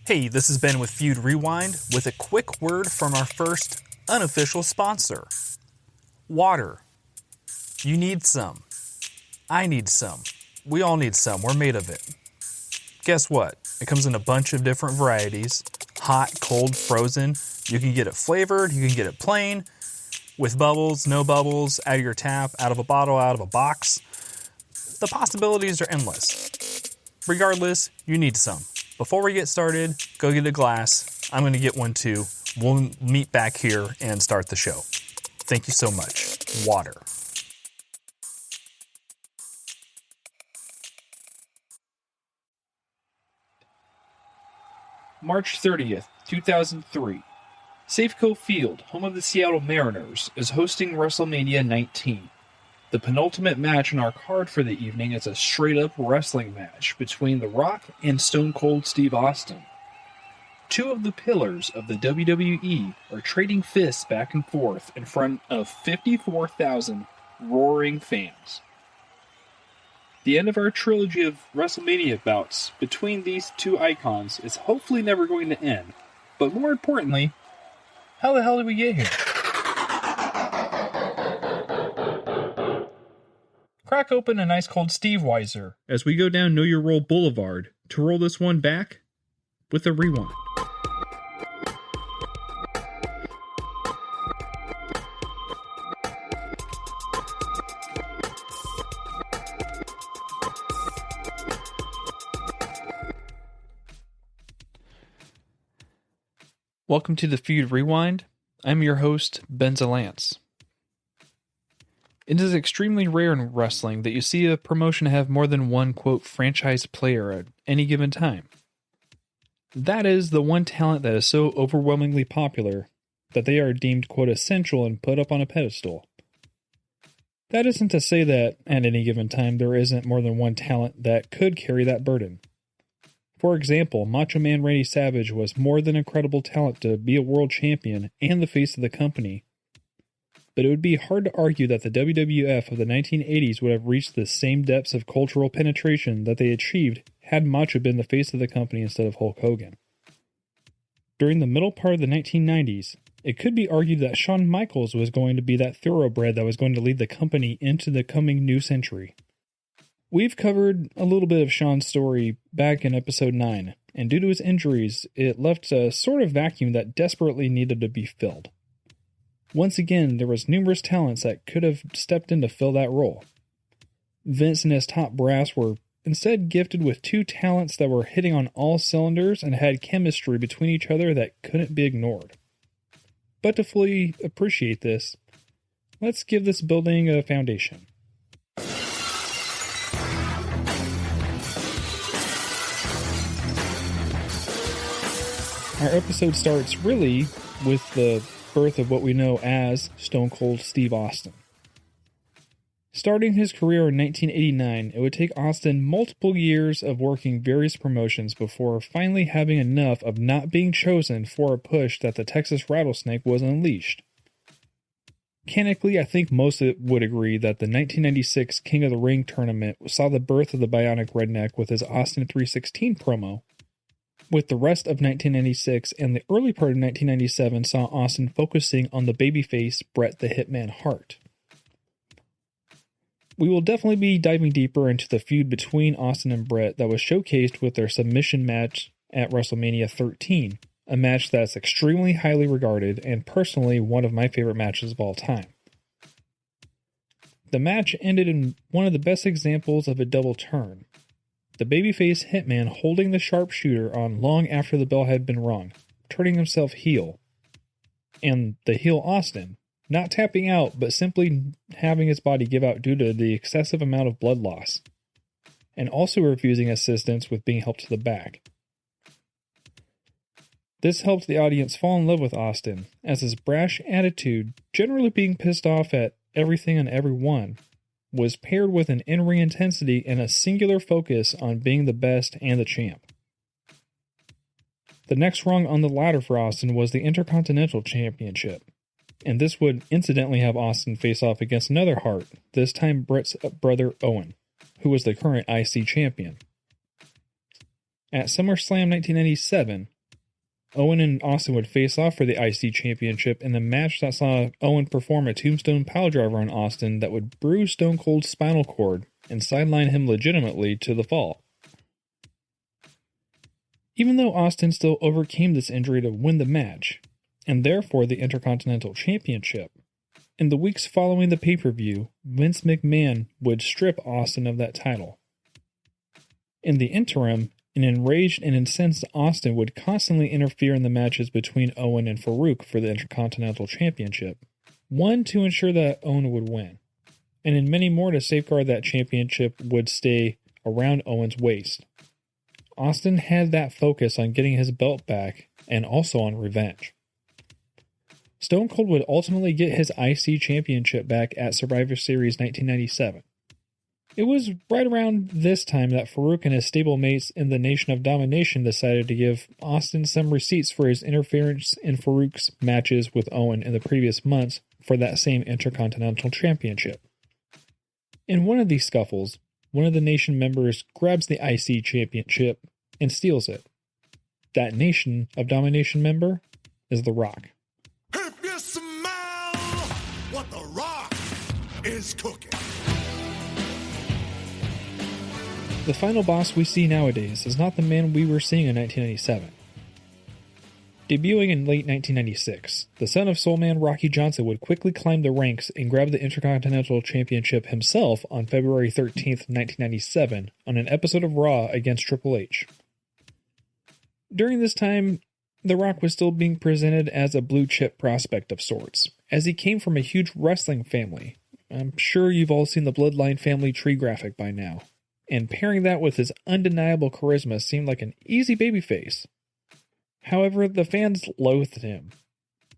Hey, this is Ben with Feud Rewind with a quick word from our first unofficial sponsor. Water. You need some. I need some. We all need some. We're made of it. Guess what? It comes in a bunch of different varieties. Hot, cold, frozen. You can get it flavored. You can get it plain. With bubbles, no bubbles, out of your tap, out of a bottle, out of a box. The possibilities are endless. Regardless, you need some. Before we get started, go get a glass. I'm going to get one too. We'll meet back here and start the show. Thank you so much. Water. March 30th, 2003. Safeco Field, home of the Seattle Mariners, is hosting WrestleMania 19. The penultimate match on our card for the evening is a straight-up wrestling match between The Rock and Stone Cold Steve Austin. Two of the pillars of the WWE are trading fists back and forth in front of 54,000 roaring fans. The end of our trilogy of WrestleMania bouts between these two icons is hopefully never going to end, but more importantly, how the hell did we get here? Crack open a nice cold Steve Weiser as we go down Know Your Role Boulevard to roll this one back with a rewind. Welcome to the Feud Rewind. I'm your host, Ben Zalance. It is extremely rare in wrestling that you see a promotion have more than one, quote, franchise player at any given time. That is the one talent that is so overwhelmingly popular that they are deemed, quote, essential and put up on a pedestal. That isn't to say that at any given time there isn't more than one talent that could carry that burden. For example, Macho Man Randy Savage was more than a credible talent to be a world champion and the face of the company. But it would be hard to argue that the WWF of the 1980s would have reached the same depths of cultural penetration that they achieved had Macho been the face of the company instead of Hulk Hogan. During the middle part of the 1990s, it could be argued that Shawn Michaels was going to be that thoroughbred that was going to lead the company into the coming new century. We've covered a little bit of Shawn's story back in episode 9, and due to his injuries, it left a sort of vacuum that desperately needed to be filled. Once again, there was numerous talents that could have stepped in to fill that role. Vince and his top brass were instead gifted with two talents that were hitting on all cylinders and had chemistry between each other that couldn't be ignored. But to fully appreciate this, let's give this building a foundation. Our episode starts really with the birth of what we know as Stone Cold Steve Austin. Starting his career in 1989, it would take Austin multiple years of working various promotions before finally having enough of not being chosen for a push that the Texas Rattlesnake was unleashed. Mechanically, I think most would agree that the 1996 King of the Ring tournament saw the birth of the Bionic Redneck with his Austin 316 promo, with the rest of 1996 and the early part of 1997 saw Austin focusing on the babyface Bret the Hitman Hart. We will definitely be diving deeper into the feud between Austin and Bret that was showcased with their submission match at WrestleMania 13, a match that's extremely highly regarded and personally one of my favorite matches of all time. The match ended in one of the best examples of a double turn. The babyface Hitman holding the sharpshooter on long after the bell had been rung, turning himself heel. And the heel Austin, not tapping out, but simply having his body give out due to the excessive amount of blood loss, and also refusing assistance with being helped to the back. This helped the audience fall in love with Austin, as his brash attitude, generally being pissed off at everything and everyone, was paired with an in-ring intensity and a singular focus on being the best and the champ. The next rung on the ladder for Austin was the Intercontinental Championship, and this would incidentally have Austin face off against another Hart, this time Bret's brother Owen, who was the current IC champion. At SummerSlam 1997, Owen and Austin would face off for the IC Championship in the match that saw Owen perform a tombstone piledriver on Austin that would bruise Stone Cold's spinal cord and sideline him legitimately to the fall. Even though Austin still overcame this injury to win the match, and therefore the Intercontinental Championship, in the weeks following the pay-per-view, Vince McMahon would strip Austin of that title. In the interim, an enraged and incensed Austin would constantly interfere in the matches between Owen and Farouk for the Intercontinental Championship, one to ensure that Owen would win, and in many more to safeguard that championship would stay around Owen's waist. Austin had that focus on getting his belt back and also on revenge. Stone Cold would ultimately get his IC Championship back at Survivor Series 1997. It was right around this time that Farouk and his stablemates in the Nation of Domination decided to give Austin some receipts for his interference in Farouk's matches with Owen in the previous months for that same Intercontinental Championship. In one of these scuffles, one of the Nation members grabs the IC Championship and steals it. That Nation of Domination member is The Rock. If you smell what The Rock is cooking. The final boss we see nowadays is not the man we were seeing in 1997. Debuting in late 1996, the son of Soul Man Rocky Johnson would quickly climb the ranks and grab the Intercontinental Championship himself on February 13th, 1997, on an episode of Raw against Triple H. During this time, The Rock was still being presented as a blue-chip prospect of sorts, as he came from a huge wrestling family. I'm sure you've all seen the Bloodline family tree graphic by now, and pairing that with his undeniable charisma seemed like an easy babyface. However, the fans loathed him,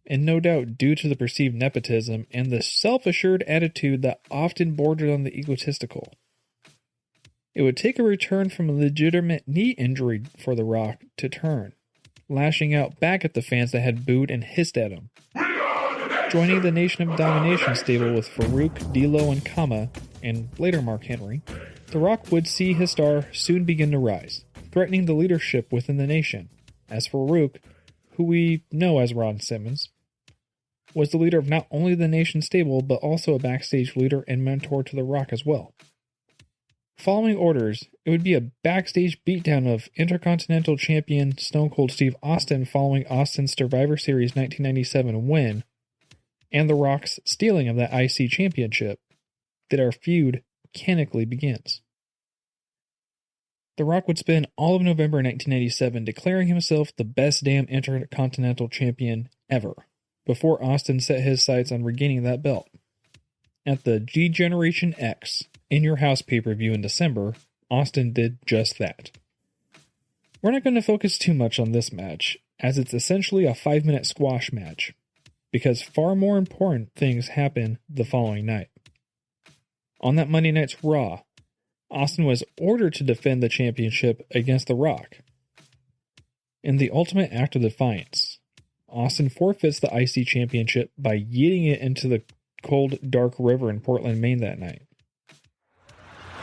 and no doubt due to the perceived nepotism and the self-assured attitude that often bordered on the egotistical. It would take a return from a legitimate knee injury for The Rock to turn, lashing out back at the fans that had booed and hissed at him. Joining the Nation of Domination stable with Farouk, D'Lo, and Kama, and later Mark Henry, The Rock would see his star soon begin to rise, threatening the leadership within the nation, as Farouk, who we know as Ron Simmons, was the leader of not only the Nation stable, but also a backstage leader and mentor to The Rock as well. Following orders, it would be a backstage beatdown of Intercontinental Champion Stone Cold Steve Austin following Austin's Survivor Series 1997 win, and The Rock's stealing of that IC Championship, that our feud mechanically begins. The Rock would spend all of November 1997 declaring himself the best damn Intercontinental Champion ever, before Austin set his sights on regaining that belt. At the G Generation X In Your House pay-per-view in December, Austin did just that. We're not going to focus too much on this match, as it's essentially a 5-minute squash match, because far more important things happen the following night. On that Monday night's Raw, Austin was ordered to defend the championship against The Rock. In the ultimate act of defiance, Austin forfeits the IC Championship by yeeting it into the cold, dark river in Portland, Maine that night.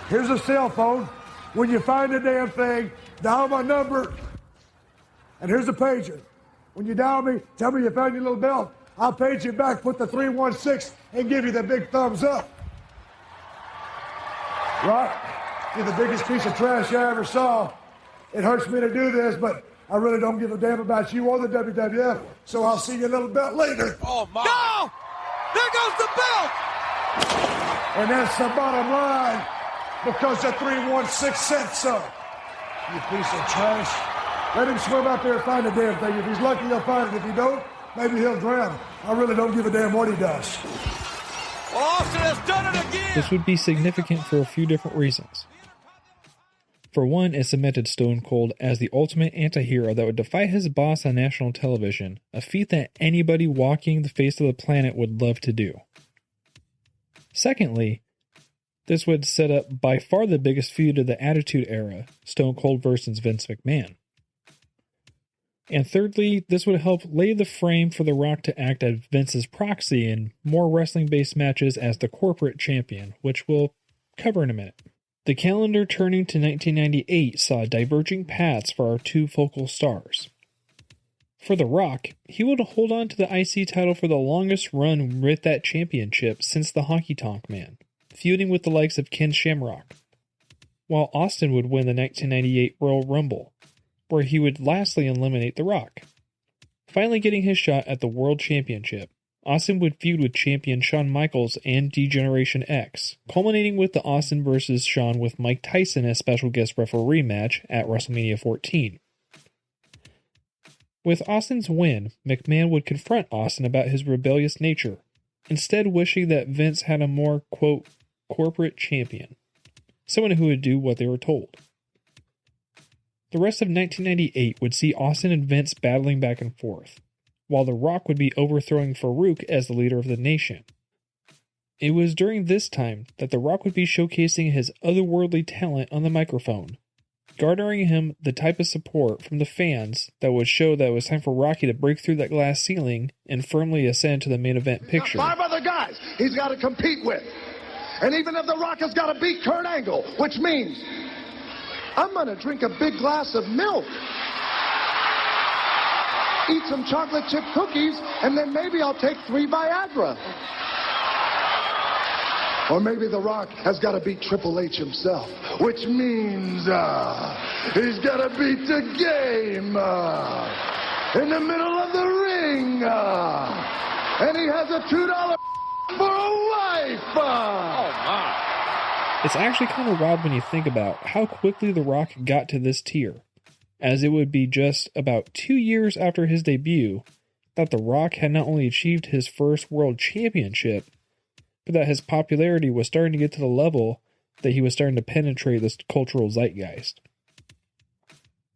Here's a cell phone. When you find the damn thing, dial my number. And here's a pager. When you dial me, tell me you found your little belt. I'll page you back, put the 316, and give you the big thumbs up. Right? You're the biggest piece of trash I ever saw. It hurts me to do this, but I really don't give a damn about you or the WWF, so I'll see your little belt later. Oh, my. No! There goes the belt! And that's the bottom line, because the 316 said so. You piece of trash. Let him swim out there and find the damn thing. If he's lucky, he'll find it. If he don't, maybe he'll drown. I really don't give a damn what he does. Well, Austin has done it again! This would be significant for a few different reasons. For one, it cemented Stone Cold as the ultimate anti-hero that would defy his boss on national television, a feat that anybody walking the face of the planet would love to do. Secondly, this would set up by far the biggest feud of the Attitude Era, Stone Cold versus Vince McMahon. And thirdly, this would help lay the frame for The Rock to act as Vince's proxy in more wrestling-based matches as the corporate champion, which we'll cover in a minute. The calendar turning to 1998 saw diverging paths for our two focal stars. For The Rock, he would hold on to the IC title for the longest run with that championship since the Honky Tonk Man, feuding with the likes of Ken Shamrock, while Austin would win the 1998 Royal Rumble, where he would lastly eliminate The Rock. Finally getting his shot at the World Championship, Austin would feud with champion Shawn Michaels and D-Generation X, culminating with the Austin vs. Shawn with Mike Tyson as special guest referee match at WrestleMania 14. With Austin's win, McMahon would confront Austin about his rebellious nature, instead wishing that Vince had a more, quote, corporate champion, someone who would do what they were told. The rest of 1998 would see Austin and Vince battling back and forth, while The Rock would be overthrowing Farouk as the leader of the nation. It was during this time that The Rock would be showcasing his otherworldly talent on the microphone, garnering him the type of support from the fans that would show that it was time for Rocky to break through that glass ceiling and firmly ascend to the main event picture. 5 other guys he's got to compete with. And even if The Rock has got to beat Kurt Angle, which means I'm going to drink a big glass of milk, eat some chocolate chip cookies, and then maybe I'll take 3 Viagra. Or maybe The Rock has got to beat Triple H himself, which means he's got to beat the game in the middle of the ring. And he has a $2 for a wife. Oh, my. It's actually kind of wild when you think about how quickly The Rock got to this tier, as it would be just about 2 years after his debut that The Rock had not only achieved his first world championship, but that his popularity was starting to get to the level that he was starting to penetrate this cultural zeitgeist.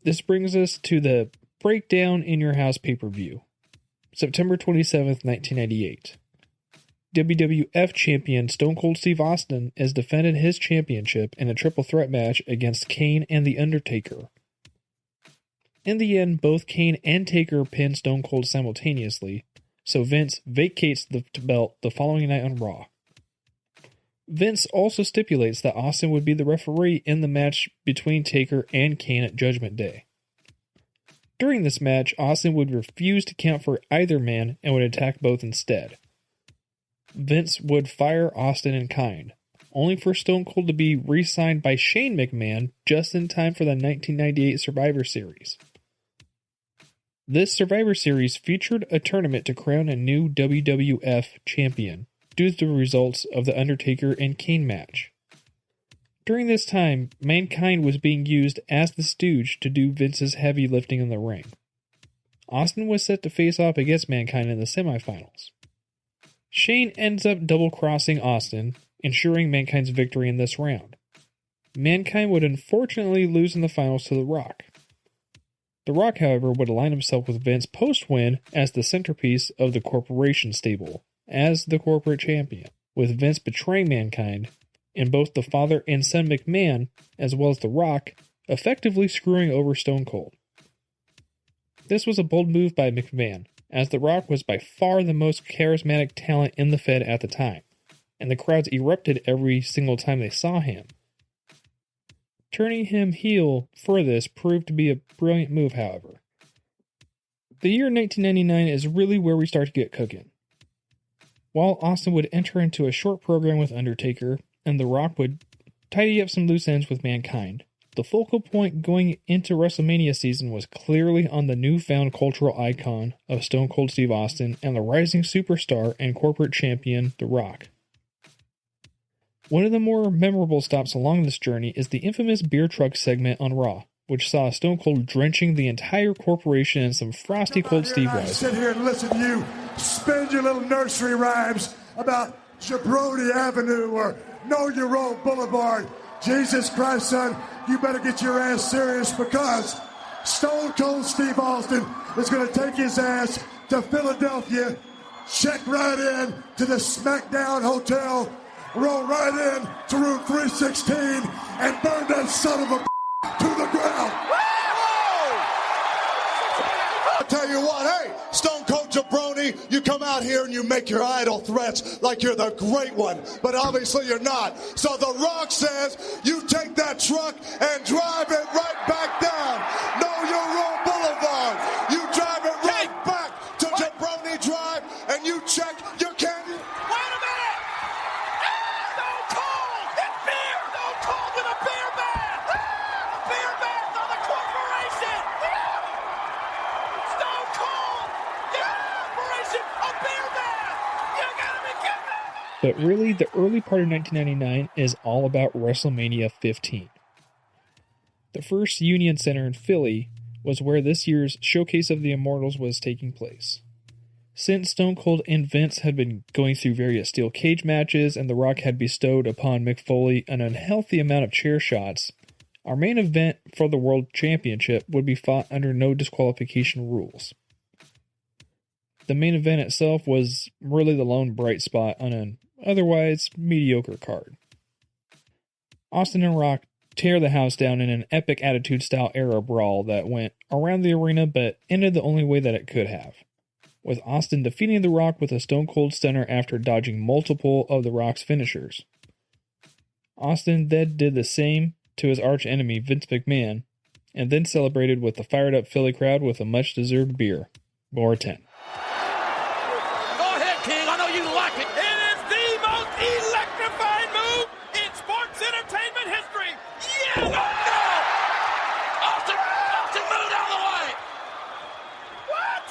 This brings us to the Breakdown in Your House pay-per-view. September 27th, 1998. WWF champion Stone Cold Steve Austin has defended his championship in a triple threat match against Kane and The Undertaker. In the end, both Kane and Taker pin Stone Cold simultaneously, so Vince vacates the belt the following night on Raw. Vince also stipulates that Austin would be the referee in the match between Taker and Kane at Judgment Day. During this match, Austin would refuse to count for either man and would attack both instead. Vince would fire Austin in kind, only for Stone Cold to be re-signed by Shane McMahon just in time for the 1998 Survivor Series. This Survivor Series featured a tournament to crown a new WWF champion, due to the results of the Undertaker and Kane match. During this time, Mankind was being used as the stooge to do Vince's heavy lifting in the ring. Austin was set to face off against Mankind in the semifinals. Shane ends up double-crossing Austin, ensuring Mankind's victory in this round. Mankind would unfortunately lose in the finals to The Rock. The Rock, however, would align himself with Vince post-win as the centerpiece of the Corporation stable, as the corporate champion, with Vince betraying Mankind, and both the father and son McMahon, as well as The Rock, effectively screwing over Stone Cold. This was a bold move by McMahon, as The Rock was by far the most charismatic talent in the Fed at the time, and the crowds erupted every single time they saw him. Turning him heel for this proved to be a brilliant move, however. The year 1999 is really where we start to get cooking. While Austin would enter into a short program with Undertaker, and The Rock would tidy up some loose ends with Mankind, the focal point going into WrestleMania season was clearly on the newfound cultural icon of Stone Cold Steve Austin and the rising superstar and corporate champion, The Rock. One of the more memorable stops along this journey is the infamous beer truck segment on Raw, which saw Stone Cold drenching the entire corporation in some frosty cold Steve Rise. Sit here and listen to you spend your little nursery rhymes about Jabroni Avenue or Know Your Role Boulevard. Jesus Christ, son, you better get your ass serious because Stone Cold Steve Austin is going to take his ass to Philadelphia, check right in to the Smackdown Hotel, roll right in to room 316, and burn that son of a to the ground. I'll tell you what, hey, Stone Cold Jabroni, you come out here and you make your idle threats like you're the great one, but obviously you're not. So The Rock says you take that truck and drive it right back down Know Your Role Boulevard. You drive it right But really, the early part of 1999 is all about WrestleMania 15. The first Union Center in Philly was where this year's Showcase of the Immortals was taking place. Since Stone Cold and Vince had been going through various steel cage matches and The Rock had bestowed upon Mick Foley an unhealthy amount of chair shots, our main event for the World Championship would be fought under no disqualification rules. The main event itself was really the lone bright spot on an otherwise mediocre card. Austin and Rock tear the house down in an epic Attitude-style era brawl that went around the arena but ended the only way that it could have, with Austin defeating The Rock with a Stone Cold Stunner after dodging multiple of The Rock's finishers. Austin then did the same to his arch-enemy Vince McMahon, and then celebrated with the fired-up Philly crowd with a much-deserved beer. More 10. Go ahead, King. I know you like it. It is the most electrifying move in sports entertainment history. Yeah! No! Austin, move out of the way. What?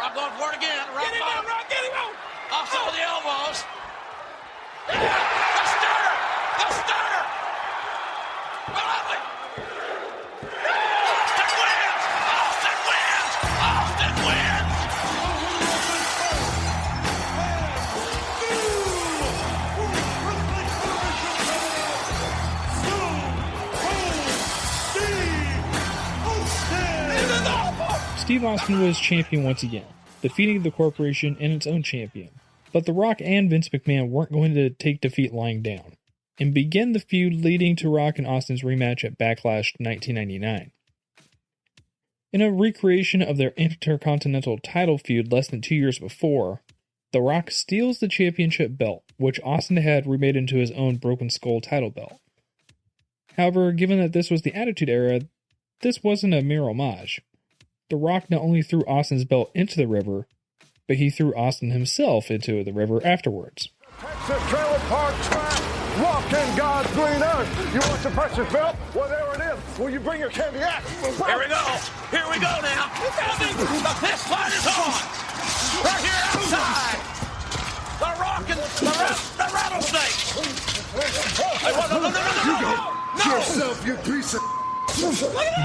Rock going for it again. Rock get him out, Rock. Get him out. Austin with the elbows. The starter. The starter. Lovely. Austin wins. Austin wins. Austin wins. Steve Austin was champion once again, defeating the corporation and its own champion. But The Rock and Vince McMahon weren't going to take defeat lying down, and begin the feud leading to Rock and Austin's rematch at Backlash 1999. In a recreation of their Intercontinental title feud less than 2 years before, The Rock steals the championship belt, which Austin had remade into his own Broken Skull title belt. However, given that this was the Attitude Era, this wasn't a mere homage. The Rock not only threw Austin's belt into the river, but he threw Austin himself into the river afterwards. Texas Trailer Park Track, rockin' God's green earth. You want your precious belt? Well, there it is. Will you bring your candy axe? Here we go. Here we go now. The fist fight is on. We're here outside. The Rock and the Rattlesnake. Hey, what? No. Yourself, you piece of...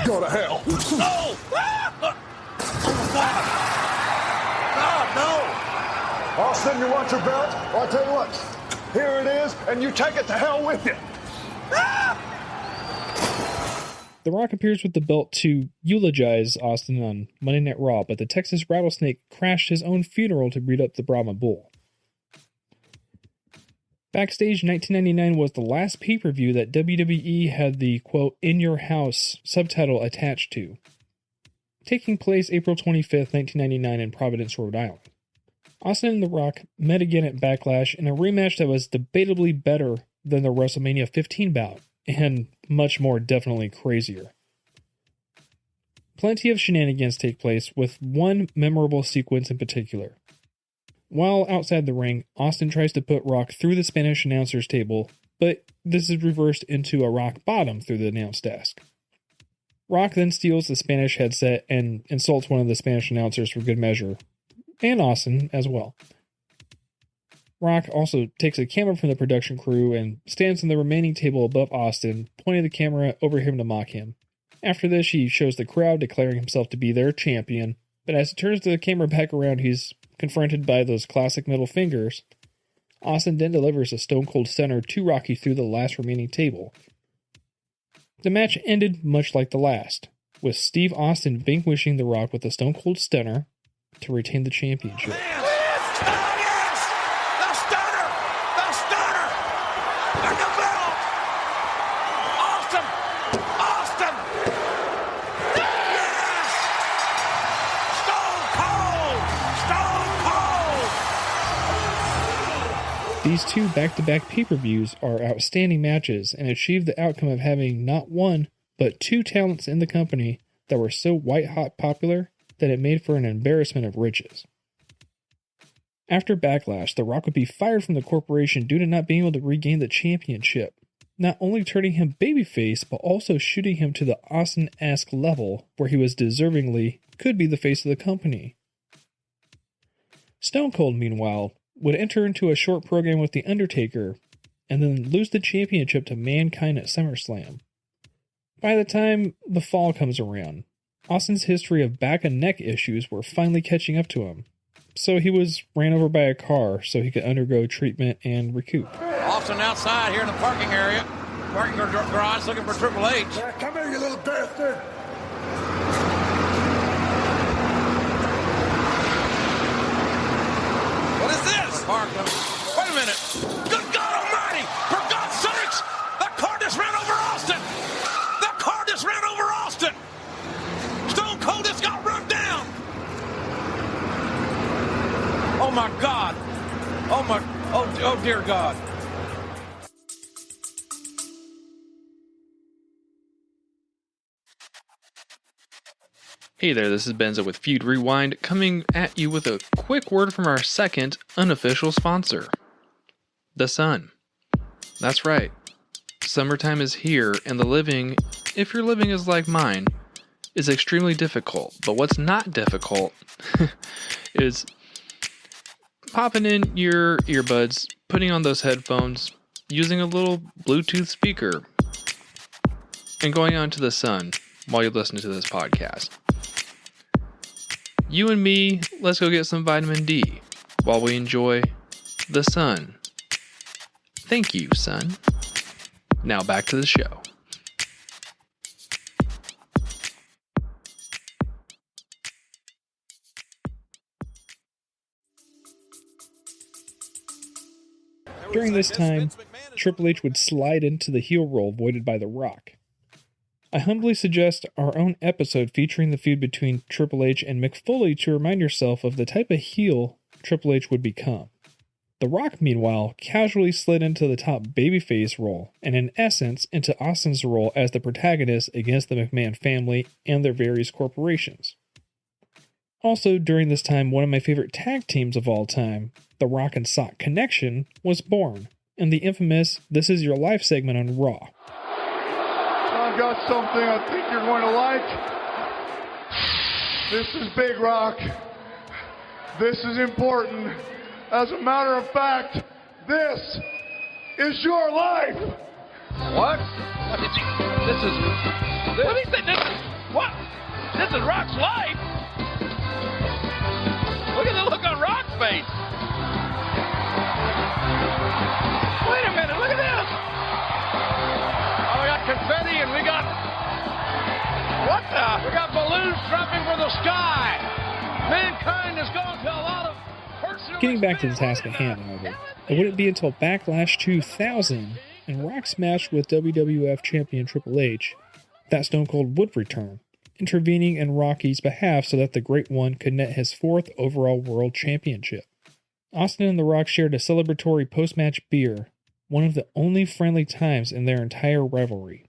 Go to hell. No. God, no. Austin, you want your belt? Well, I'll tell you what. Here it is, and you take it to hell with you. The Rock appears with the belt to eulogize Austin on Monday Night Raw, but the Texas Rattlesnake crashed his own funeral to beat up the Brahma Bull. Backstage 1999 was the last pay-per-view that WWE had the, quote, "In Your House" subtitle attached to, taking place April 25th, 1999 in Providence, Rhode Island. Austin and The Rock met again at Backlash in a rematch that was debatably better than the WrestleMania 15 bout, and much more definitely crazier. Plenty of shenanigans take place, with one memorable sequence in particular. While outside the ring, Austin tries to put Rock through the Spanish announcer's table, but this is reversed into a rock bottom through the announce desk. Rock then steals the Spanish headset and insults one of the Spanish announcers for good measure, and Austin as well. Rock also takes a camera from the production crew and stands on the remaining table above Austin, pointing the camera over him to mock him. After this, he shows the crowd, declaring himself to be their champion, but as he turns the camera back around, he's confronted by those classic middle fingers. Austin then delivers a Stone Cold Stunner to Rocky through the last remaining table. The match ended much like the last, with Steve Austin vanquishing The Rock with a Stone Cold Stunner to retain the championship. These two back-to-back pay-per-views are outstanding matches and achieve the outcome of having not one, but two talents in the company that were so white-hot popular that it made for an embarrassment of riches. After Backlash, The Rock would be fired from the corporation due to not being able to regain the championship, not only turning him babyface, but also shooting him to the Austin-esque level where he was deservingly could be the face of the company. Stone Cold, meanwhile, would enter into a short program with The Undertaker and then lose the championship to Mankind at SummerSlam. By the time the fall comes around, Austin's history of back and neck issues were finally catching up to him. So he was ran over by a car so he could undergo treatment and recoup. Austin outside here in the parking area. Parking garage looking for Triple H. Yeah, come here, you little bastard. What is this? Wait a minute. Good God Almighty! For God's sakes! That car just ran over Austin! That car just ran over Austin! Stone Cold just got run down! Oh my God! Oh dear God! Hey there, this is Benzo with Feud Rewind, coming at you with a quick word from our second unofficial sponsor, the sun. That's right. Summertime is here, and the living, if your living is like mine, is extremely difficult. But what's not difficult is popping in your earbuds, putting on those headphones, using a little Bluetooth speaker, and going out into the sun while you listen to this podcast. You and me, let's go get some vitamin D while we enjoy the sun. Thank you, sun. Now back to the show. During this time, Triple H would slide into the heel role voided by The Rock. I humbly suggest our own episode featuring the feud between Triple H and Mick Foley to remind yourself of the type of heel Triple H would become. The Rock, meanwhile, casually slid into the top babyface role, and in essence, into Austin's role as the protagonist against the McMahon family and their various corporations. Also, during this time, one of my favorite tag teams of all time, the Rock and Sock Connection, was born, in the infamous This Is Your Life segment on Raw. I've got something I think you're going to like. This is Big Rock. This is important. As a matter of fact, this is your life. What? What did you? This is. What did he say? This is what? This is Rock's life. Look at the look on Rock's face. Wait a minute. Look at this. Oh, we got confetti and we got what the? We got balloons dropping from the sky. Mankind has gone to a lot of personal. Getting back to the task at hand, however, it wouldn't be until Backlash 2000 and Rock's match with WWF champion Triple H that Stone Cold would return, intervening in Rocky's behalf so that the Great One could net his 4th overall world championship. Austin and The Rock shared a celebratory post-match beer, one of the only friendly times in their entire rivalry.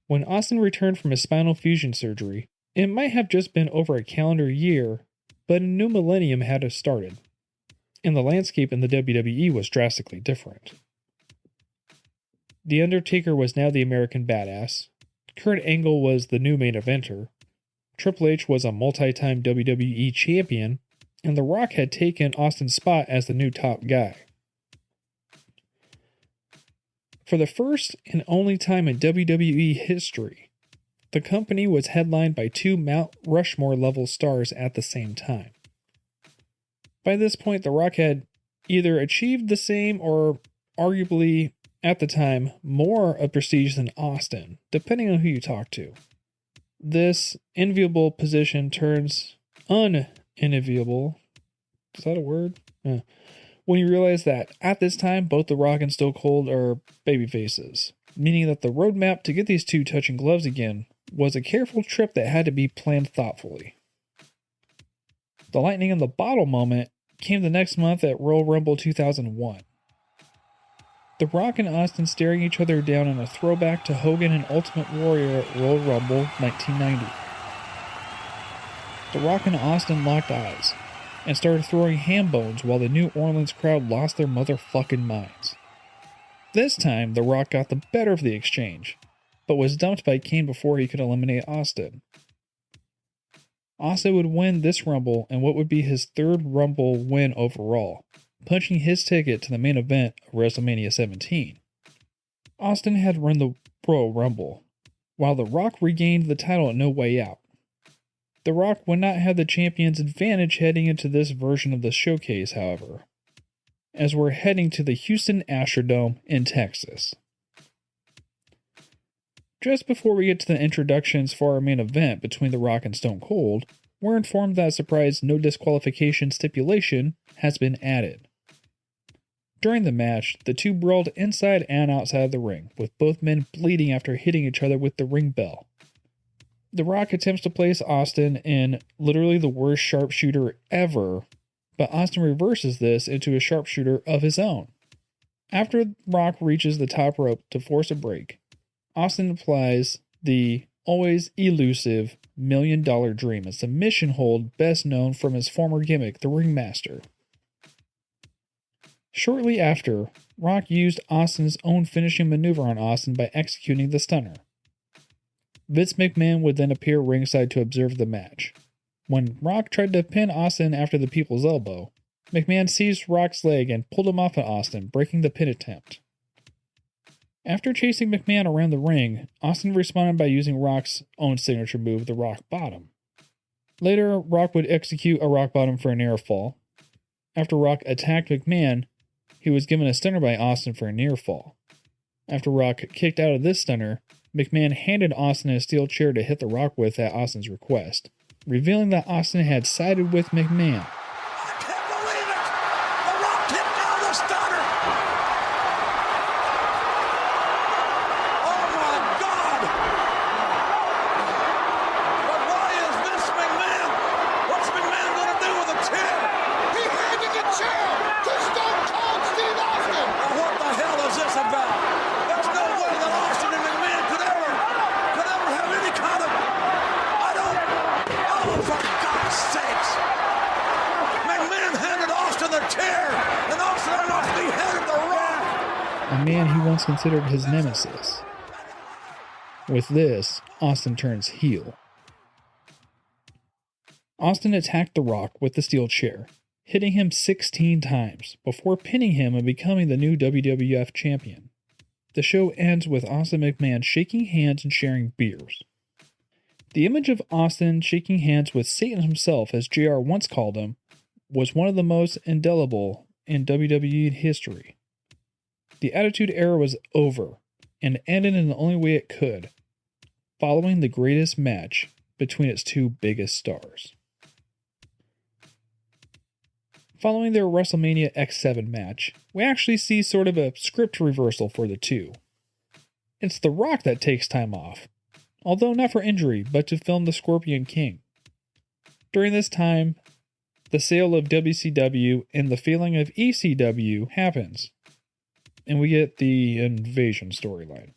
When Austin returned from his spinal fusion surgery, it might have just been over a calendar year, but a new millennium had started, and the landscape in the WWE was drastically different. The Undertaker was now the American Badass, Kurt Angle was the new main eventer, Triple H was a multi-time WWE champion, and The Rock had taken Austin's spot as the new top guy. For the first and only time in WWE history, the company was headlined by 2 Mount Rushmore-level stars at the same time. By this point, The Rock had either achieved the same or arguably, at the time, more of prestige than Austin, depending on who you talk to. This enviable position turns unenviable. Is that a word? When you realize that at this time, both The Rock and Stone Cold are babyfaces, meaning that the roadmap to get these two touching gloves again was a careful trip that had to be planned thoughtfully. The lightning in the bottle moment came the next month at Royal Rumble 2001. The Rock and Austin staring each other down in a throwback to Hogan and Ultimate Warrior at Royal Rumble 1990. The Rock and Austin locked eyes and started throwing ham bones while the New Orleans crowd lost their motherfucking minds. This time, The Rock got the better of the exchange, but was dumped by Kane before he could eliminate Austin. Austin would win this Rumble and what would be his third Rumble win overall, punching his ticket to the main event of WrestleMania 17. Austin had run the Royal Rumble, while The Rock regained the title at No Way Out. The Rock would not have the champion's advantage heading into this version of the showcase, however, as we're heading to the Houston Astrodome in Texas. Just before we get to the introductions for our main event between The Rock and Stone Cold, we're informed that a surprise no disqualification stipulation has been added. During the match, the two brawled inside and outside of the ring, with both men bleeding after hitting each other with the ring bell. The Rock attempts to place Austin in literally the worst sharpshooter ever, but Austin reverses this into a sharpshooter of his own. After Rock reaches the top rope to force a break, Austin applies the always elusive $1 Million Dream, a submission hold best known from his former gimmick, the Ringmaster. Shortly after, Rock used Austin's own finishing maneuver on Austin by executing the stunner. Vince McMahon would then appear ringside to observe the match. When Rock tried to pin Austin after the People's Elbow, McMahon seized Rock's leg and pulled him off of Austin, breaking the pin attempt. After chasing McMahon around the ring, Austin responded by using Rock's own signature move, the Rock Bottom. Later, Rock would execute a Rock Bottom for a near fall. After Rock attacked McMahon, he was given a stunner by Austin for a near fall. After Rock kicked out of this stunner, McMahon handed Austin a steel chair to hit the Rock with at Austin's request, revealing that Austin had sided with McMahon. I can't believe it! The Rock kicked out the stunner! Oh my God! But why is Vince McMahon? What's McMahon going to do with a chair? He handed the chair to Stone Cold Steve Austin. Now what the hell is this about? There's no way that Austin and McMahon could ever have any kind of... Oh, for God's sakes! McMahon handed Austin the chair, and Austin handed the Rock. A man he once considered his nemesis. With this, Austin turns heel. Austin attacked The Rock with the steel chair, hitting him 16 times before pinning him and becoming the new WWF champion. The show ends with Austin McMahon shaking hands and sharing beers. The image of Austin shaking hands with Satan himself, as JR once called him, was one of the most indelible in WWE history. The Attitude Era was over, and ended in the only way it could, following the greatest match between its two biggest stars. Following their WrestleMania X7 match, we actually see sort of a script reversal for the two. It's The Rock that takes time off, although not for injury, but to film The Scorpion King. During this time, the sale of WCW and the failing of ECW happens, and we get the Invasion storyline.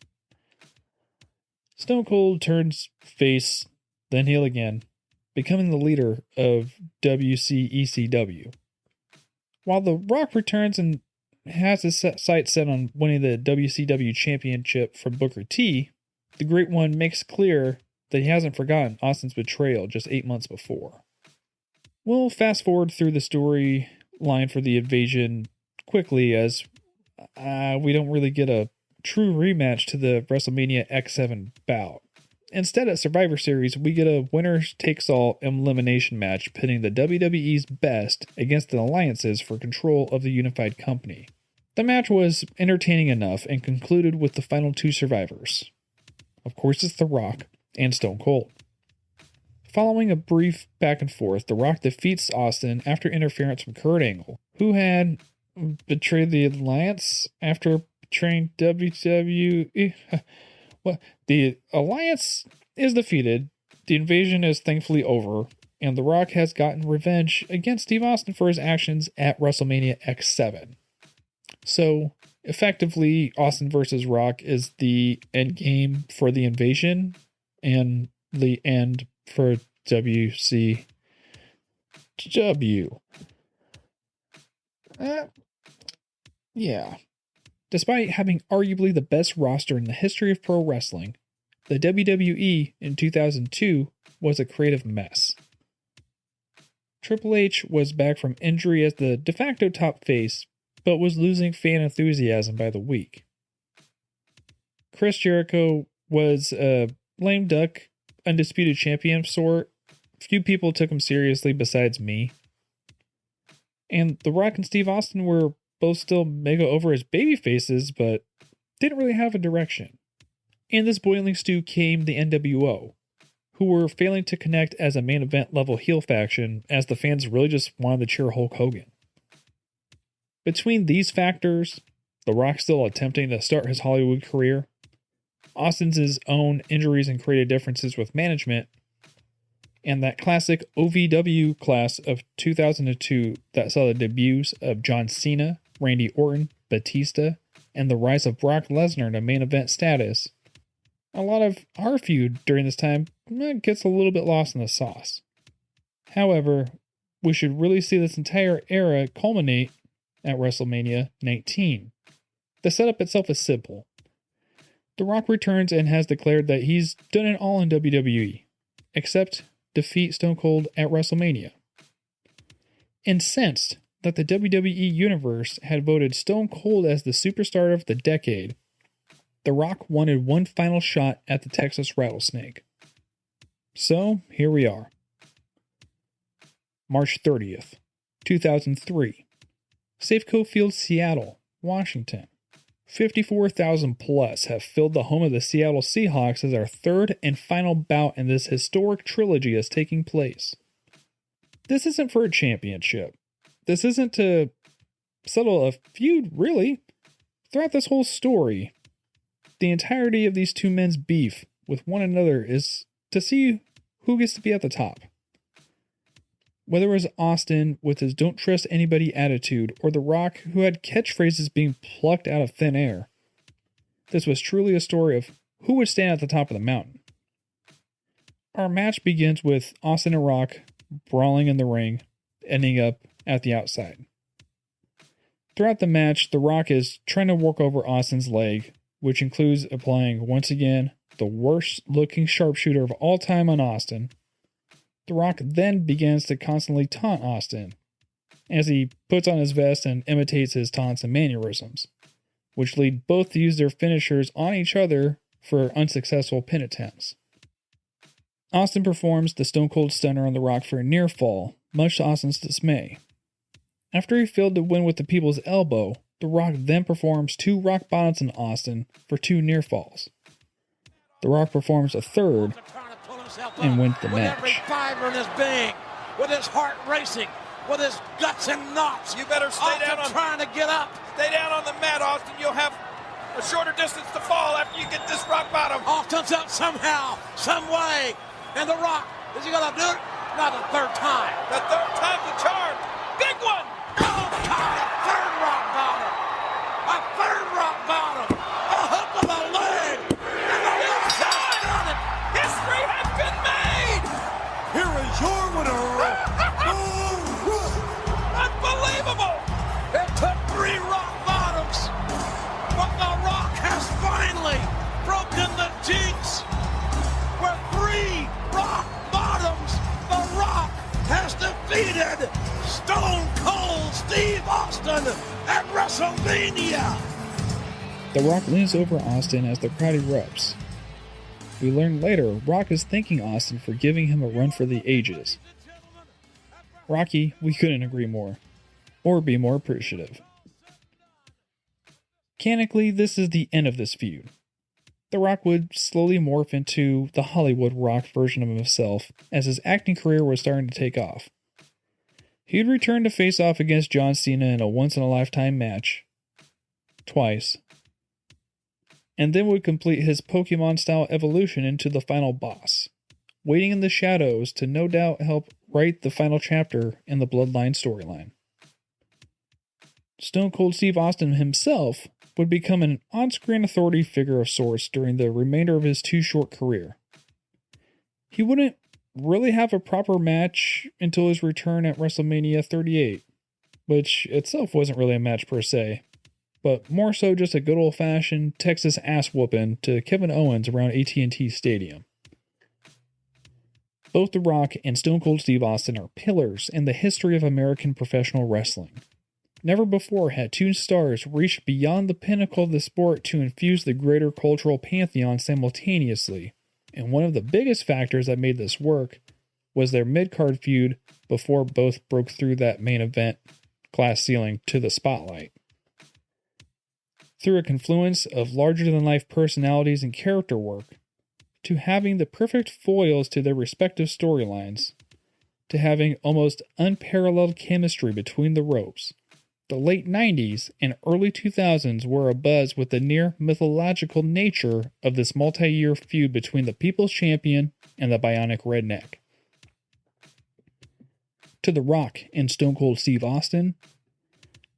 Stone Cold turns face, then heel again, becoming the leader of WCECW. While The Rock returns and has his sights set on winning the WCW Championship from Booker T, the Great One makes clear that he hasn't forgotten Austin's betrayal just 8 months before. We'll fast forward through the storyline for the Invasion quickly, as we don't really get a true rematch to the WrestleMania X7 bout. Instead, at Survivor Series, we get a winner-takes-all elimination match pitting the WWE's best against the alliances for control of the unified company. The match was entertaining enough and concluded with the final two survivors. Of course, it's The Rock and Stone Cold. Following a brief back and forth, The Rock defeats Austin after interference from Kurt Angle, who had betrayed the alliance after betraying WWE. Well, the alliance is defeated, the invasion is thankfully over, and The Rock has gotten revenge against Steve Austin for his actions at WrestleMania X7. So, effectively, Austin versus Rock is the end game for the invasion and the end for WCW. Yeah. Despite having arguably the best roster in the history of pro wrestling, the WWE in 2002 was a creative mess. Triple H was back from injury as the de facto top face, but was losing fan enthusiasm by the week. Chris Jericho was a lame duck, undisputed champion of sort. Few people took him seriously besides me. And The Rock and Steve Austin were both still mega over as baby faces, but didn't really have a direction. In this boiling stew came the NWO, who were failing to connect as a main event level heel faction, as the fans really just wanted to cheer Hulk Hogan. Between these factors, The Rock still attempting to start his Hollywood career, Austin's own injuries and creative differences with management, and that classic OVW class of 2002 that saw the debuts of John Cena, Randy Orton, Batista, and the rise of Brock Lesnar to main event status, a lot of our feud during this time gets a little bit lost in the sauce. However, we should really see this entire era culminate at WrestleMania 19. The setup itself is simple. The Rock returns and has declared that he's done it all in WWE, except defeat Stone Cold at WrestleMania. Incensed that the WWE Universe had voted Stone Cold as the superstar of the decade, The Rock wanted one final shot at the Texas Rattlesnake. So, here we are. March 30th, 2003. Safeco Field, Seattle, Washington. 54,000 plus have filled the home of the Seattle Seahawks as our third and final bout in this historic trilogy is taking place. This isn't for a championship. This isn't to settle a feud, really. Throughout this whole story, the entirety of these two men's beef with one another is to see who gets to be at the top. Whether it was Austin with his don't trust anybody attitude or The Rock who had catchphrases being plucked out of thin air, this was truly a story of who would stand at the top of the mountain. Our match begins with Austin and Rock brawling in the ring, ending up at the outside. Throughout the match, The Rock is trying to work over Austin's leg, which includes applying, once again, the worst looking sharpshooter of all time on Austin. The Rock then begins to constantly taunt Austin, as he puts on his vest and imitates his taunts and mannerisms, which lead both to use their finishers on each other for unsuccessful pin attempts. Austin performs the Stone Cold Stunner on The Rock for a near fall, much to Austin's dismay. After he failed to win with the People's Elbow, The Rock then performs 2 rock bottoms on Austin for 2 near falls. The Rock performs a third and wins the match. With every fiber in his being, with his heart racing, with his guts and knots. You better stay down on trying to get up. Stay down on the mat, Austin. You'll have a shorter distance to fall after you get this rock bottom. Austin's up somehow, some way. And The Rock, is he gonna do it? Not the third time. The third time's the charm. Big one. Oh God, a third rock bottom. A third rock bottom. A hook of a leg. And the left side on it. History has been made. Here is your winner, Unbelievable. It took 3 rock bottoms, but The Rock has finally broken the jinx. With 3 rock bottoms, The Rock has defeated Stone Cold Steve Austin at WrestleMania. The Rock leans over Austin as the crowd erupts. We learn later Rock is thanking Austin for giving him a run for the ages. Rocky, we couldn't agree more, or be more appreciative. Canonically, this is the end of this feud. The Rock would slowly morph into the Hollywood Rock version of himself as his acting career was starting to take off. He would return to face off against John Cena in a once-in-a-lifetime match, twice, and then would complete his Pokemon-style evolution into the final boss, waiting in the shadows to no doubt help write the final chapter in the Bloodline storyline. Stone Cold Steve Austin himself would become an on-screen authority figure of sorts during the remainder of his too-short career. He wouldn't really have a proper match until his return at WrestleMania 38, which itself wasn't really a match per se, but more so just a good old-fashioned Texas ass-whooping to Kevin Owens around AT&T Stadium. Both The Rock and Stone Cold Steve Austin are pillars in the history of American professional wrestling. Never before had two stars reached beyond the pinnacle of the sport to infuse the greater cultural pantheon simultaneously, and one of the biggest factors that made this work was their mid-card feud before both broke through that main event glass ceiling to the spotlight. Through a confluence of larger-than-life personalities and character work, to having the perfect foils to their respective storylines, to having almost unparalleled chemistry between the ropes, the late 90s and early 2000s were abuzz with the near mythological nature of this multi-year feud between the People's Champion and the Bionic Redneck. To The Rock and Stone Cold Steve Austin,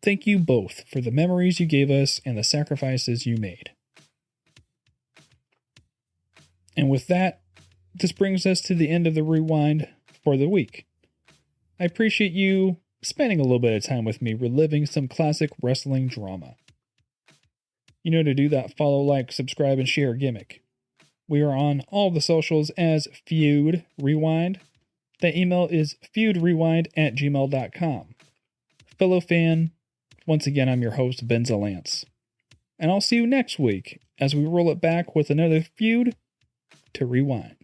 thank you both for the memories you gave us and the sacrifices you made. And with that, this brings us to the end of the rewind for the week. I appreciate you spending a little bit of time with me reliving some classic wrestling drama. You know, to do that, follow, like, subscribe, and share gimmick. We are on all the socials as Feud Rewind. The email is feudrewind@gmail.com. Fellow fan, once again, I'm your host, Ben Zalance. And I'll see you next week as we roll it back with another feud to rewind.